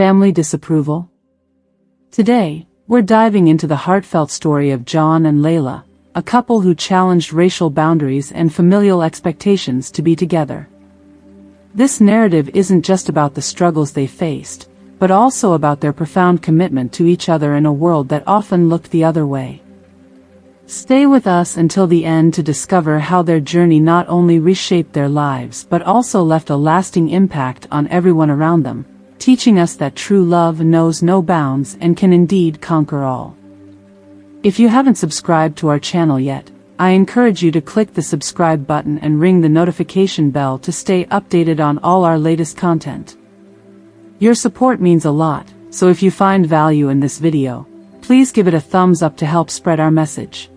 Family disapproval? Today, we're diving into the heartfelt story of John and Layla, a couple who challenged racial boundaries and familial expectations to be together. This narrative isn't just about the struggles they faced, but also about their profound commitment to each other in a world that often looked the other way. Stay with us until the end to discover how their journey not only reshaped their lives but also left a lasting impact on everyone around them, teaching us that true love knows no bounds and can indeed conquer all. If you haven't subscribed to our channel yet, I encourage you to click the subscribe button and ring the notification bell to stay updated on all our latest content. Your support means a lot, so if you find value in this video, please give it a thumbs up to help spread our message.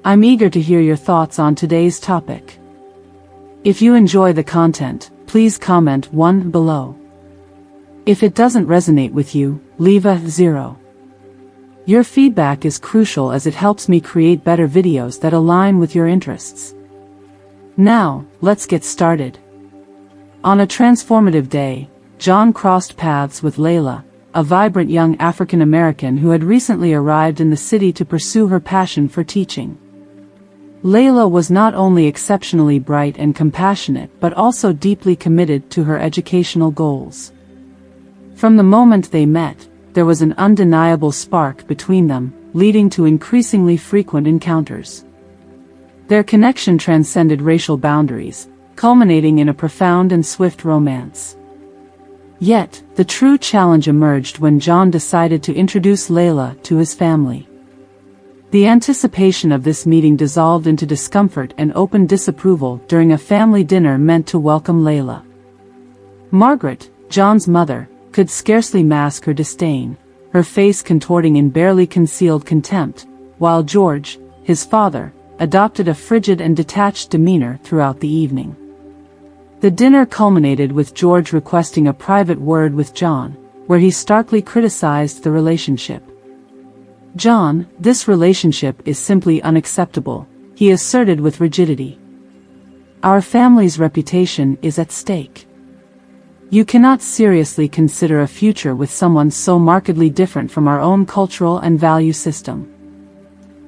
I'm eager to hear your thoughts on today's topic. If you enjoy the content, please comment 1 below. If it doesn't resonate with you, leave a 0. Your feedback is crucial as it helps me create better videos that align with your interests. Now, let's get started. On a transformative day, John crossed paths with Layla, a vibrant young African American who had recently arrived in the city to pursue her passion for teaching. Layla was not only exceptionally bright and compassionate but also deeply committed to her educational goals. From the moment they met, there was an undeniable spark between them, leading to increasingly frequent encounters. Their connection transcended racial boundaries, culminating in a profound and swift romance. Yet, the true challenge emerged when John decided to introduce Layla to his family. The anticipation of this meeting dissolved into discomfort and open disapproval during a family dinner meant to welcome Layla. Margaret, John's mother, could scarcely mask her disdain, her face contorting in barely concealed contempt, while George, his father, adopted a frigid and detached demeanor throughout the evening. The dinner culminated with George requesting a private word with John, where he starkly criticized the relationship. "John, this relationship is simply unacceptable," he asserted with rigidity. "Our family's reputation is at stake. You cannot seriously consider a future with someone so markedly different from our own cultural and value system."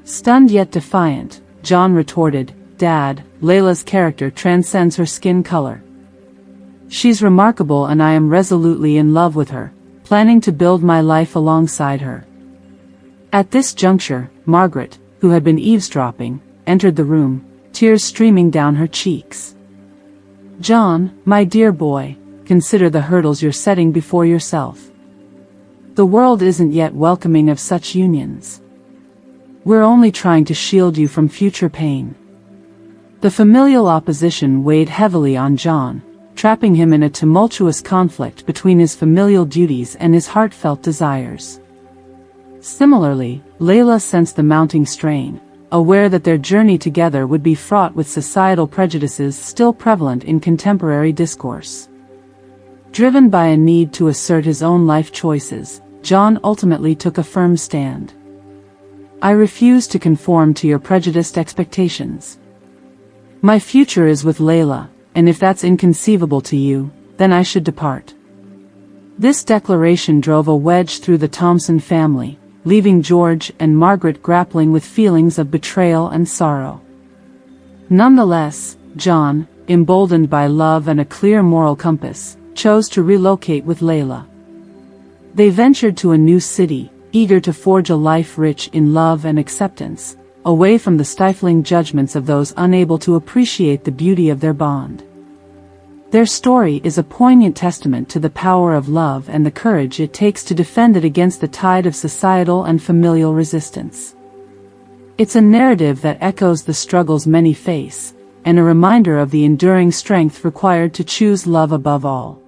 Stunned yet defiant, John retorted, "Dad, Layla's character transcends her skin color. She's remarkable and I am resolutely in love with her, planning to build my life alongside her." At this juncture, Margaret, who had been eavesdropping, entered the room, tears streaming down her cheeks. "John, my dear boy, consider the hurdles you're setting before yourself. The world isn't yet welcoming of such unions. We're only trying to shield you from future pain." The familial opposition weighed heavily on John, trapping him in a tumultuous conflict between his familial duties and his heartfelt desires. Similarly, Layla sensed the mounting strain, aware that their journey together would be fraught with societal prejudices still prevalent in contemporary discourse. Driven by a need to assert his own life choices, John ultimately took a firm stand. "I refuse to conform to your prejudiced expectations. My future is with Layla, and if that's inconceivable to you, then I should depart." This declaration drove a wedge through the Thompson family, leaving George and Margaret grappling with feelings of betrayal and sorrow. Nonetheless, John, emboldened by love and a clear moral compass, chose to relocate with Layla. They ventured to a new city, eager to forge a life rich in love and acceptance, away from the stifling judgments of those unable to appreciate the beauty of their bond. Their story is a poignant testament to the power of love and the courage it takes to defend it against the tide of societal and familial resistance. It's a narrative that echoes the struggles many face, and a reminder of the enduring strength required to choose love above all.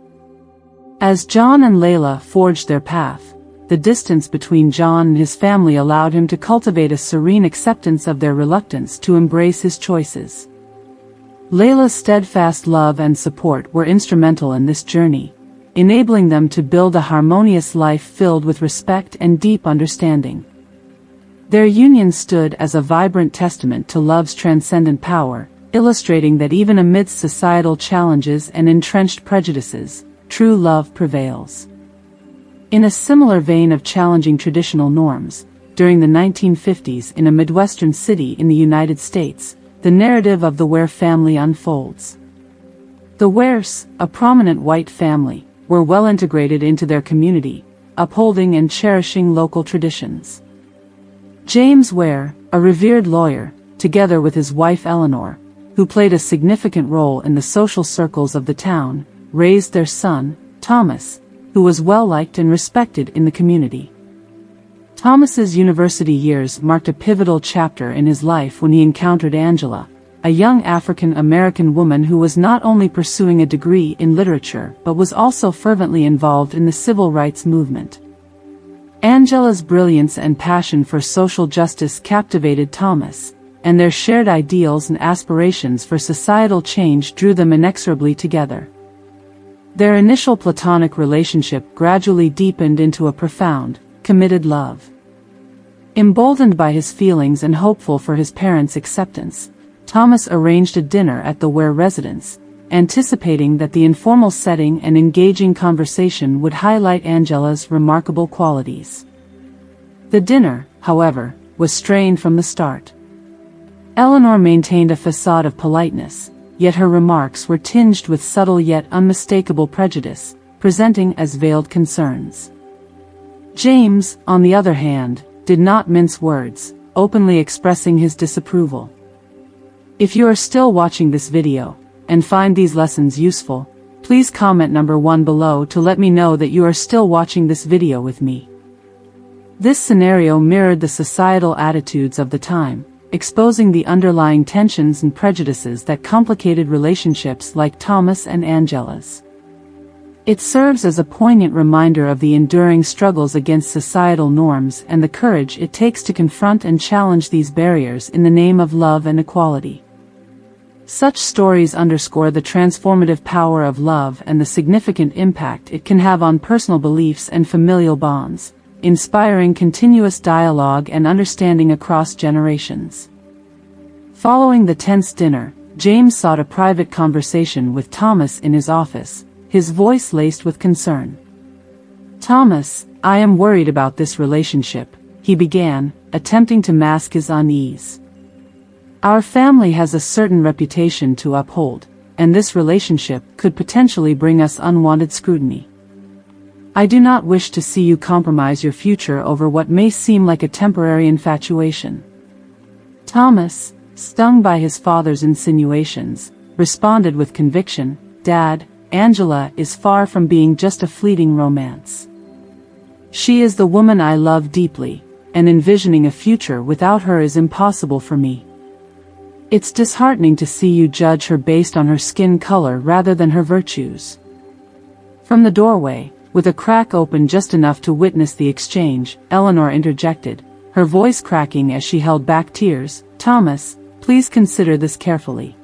As John and Layla forged their path, the distance between John and his family allowed him to cultivate a serene acceptance of their reluctance to embrace his choices. Layla's steadfast love and support were instrumental in this journey, enabling them to build a harmonious life filled with respect and deep understanding. Their union stood as a vibrant testament to love's transcendent power, illustrating that even amidst societal challenges and entrenched prejudices, true love prevails. In a similar vein of challenging traditional norms, during the 1950s in a Midwestern city in the United States, the narrative of the Ware family unfolds. The Wares, a prominent white family, were well integrated into their community, upholding and cherishing local traditions. James Ware, a revered lawyer, together with his wife Eleanor, who played a significant role in the social circles of the town, raised their son, Thomas, who was well-liked and respected in the community. Thomas's university years marked a pivotal chapter in his life when he encountered Angela, a young African-American woman who was not only pursuing a degree in literature but was also fervently involved in the civil rights movement. Angela's brilliance and passion for social justice captivated Thomas, and their shared ideals and aspirations for societal change drew them inexorably together. Their initial platonic relationship gradually deepened into a profound, committed love. Emboldened by his feelings and hopeful for his parents' acceptance, Thomas arranged a dinner at the Ware residence, anticipating that the informal setting and engaging conversation would highlight Angela's remarkable qualities. The dinner, however, was strained from the start. Eleanor maintained a facade of politeness, yet her remarks were tinged with subtle yet unmistakable prejudice, presenting as veiled concerns. James, on the other hand, did not mince words, openly expressing his disapproval. If you are still watching this video, and find these lessons useful, please comment number 1 below to let me know that you are still watching this video with me. This scenario mirrored the societal attitudes of the time, exposing the underlying tensions and prejudices that complicated relationships like Thomas and Angela's. It serves as a poignant reminder of the enduring struggles against societal norms and the courage it takes to confront and challenge these barriers in the name of love and equality. Such stories underscore the transformative power of love and the significant impact it can have on personal beliefs and familial bonds, inspiring continuous dialogue and understanding across generations. Following the tense dinner, James sought a private conversation with Thomas in his office, his voice laced with concern. "Thomas, I am worried about this relationship," he began, attempting to mask his unease. "Our family has a certain reputation to uphold, and this relationship could potentially bring us unwanted scrutiny. I do not wish to see you compromise your future over what may seem like a temporary infatuation." Thomas, stung by his father's insinuations, responded with conviction, "Dad, Angela is far from being just a fleeting romance. She is the woman I love deeply, and envisioning a future without her is impossible for me. It's disheartening to see you judge her based on her skin color rather than her virtues." From the doorway, with a crack open just enough to witness the exchange, Eleanor interjected, her voice cracking as she held back tears, "Thomas, please consider this carefully.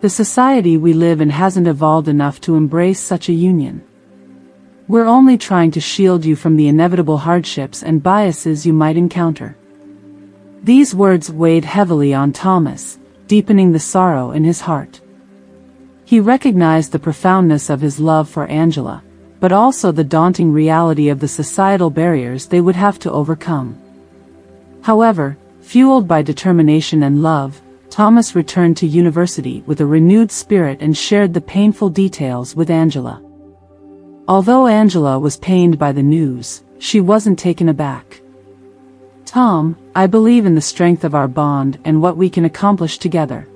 The society we live in hasn't evolved enough to embrace such a union. We're only trying to shield you from the inevitable hardships and biases you might encounter." These words weighed heavily on Thomas, deepening the sorrow in his heart. He recognized the profoundness of his love for Angela, but also the daunting reality of the societal barriers they would have to overcome. However, fueled by determination and love, Thomas returned to university with a renewed spirit and shared the painful details with Angela. Although Angela was pained by the news, she wasn't taken aback. "Tom, I believe in the strength of our bond and what we can accomplish together.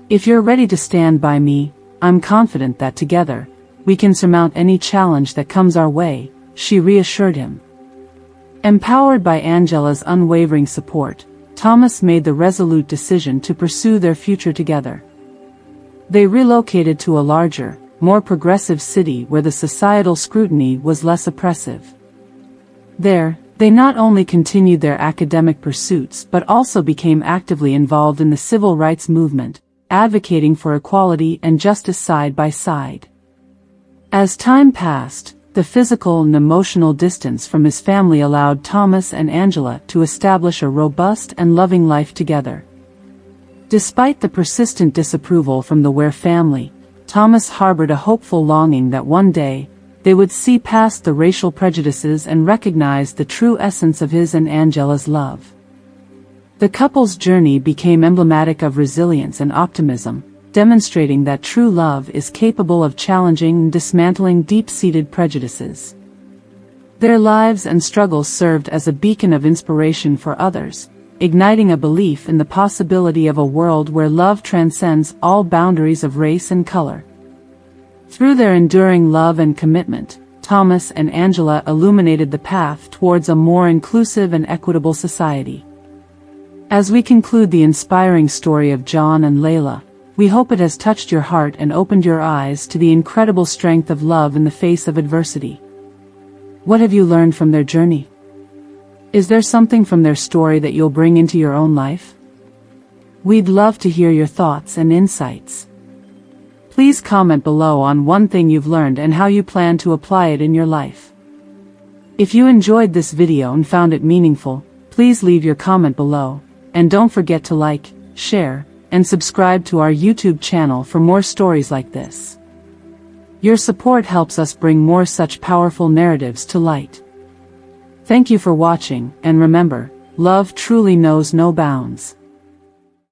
If you're ready to stand by me, I'm confident that together, we can surmount any challenge that comes our way," she reassured him. Empowered by Angela's unwavering support, Thomas made the resolute decision to pursue their future together. They relocated to a larger, more progressive city where the societal scrutiny was less oppressive. There, they not only continued their academic pursuits but also became actively involved in the civil rights movement, advocating for equality and justice side by side. As time passed, the physical and emotional distance from his family allowed Thomas and Angela to establish a robust and loving life together. Despite the persistent disapproval from the Ware family, Thomas harbored a hopeful longing that one day, they would see past the racial prejudices and recognize the true essence of his and Angela's love. The couple's journey became emblematic of resilience and optimism, demonstrating that true love is capable of challenging and dismantling deep-seated prejudices. Their lives and struggles served as a beacon of inspiration for others, igniting a belief in the possibility of a world where love transcends all boundaries of race and color. Through their enduring love and commitment, Thomas and Angela illuminated the path towards a more inclusive and equitable society. As we conclude the inspiring story of John and Layla, we hope it has touched your heart and opened your eyes to the incredible strength of love in the face of adversity. What have you learned from their journey? Is there something from their story that you'll bring into your own life? We'd love to hear your thoughts and insights. Please comment below on one thing you've learned and how you plan to apply it in your life. If you enjoyed this video and found it meaningful, please leave your comment below, and don't forget to like, share, and subscribe to our YouTube channel for more stories like this. Your support helps us bring more such powerful narratives to light. Thank you for watching, and remember, love truly knows no bounds.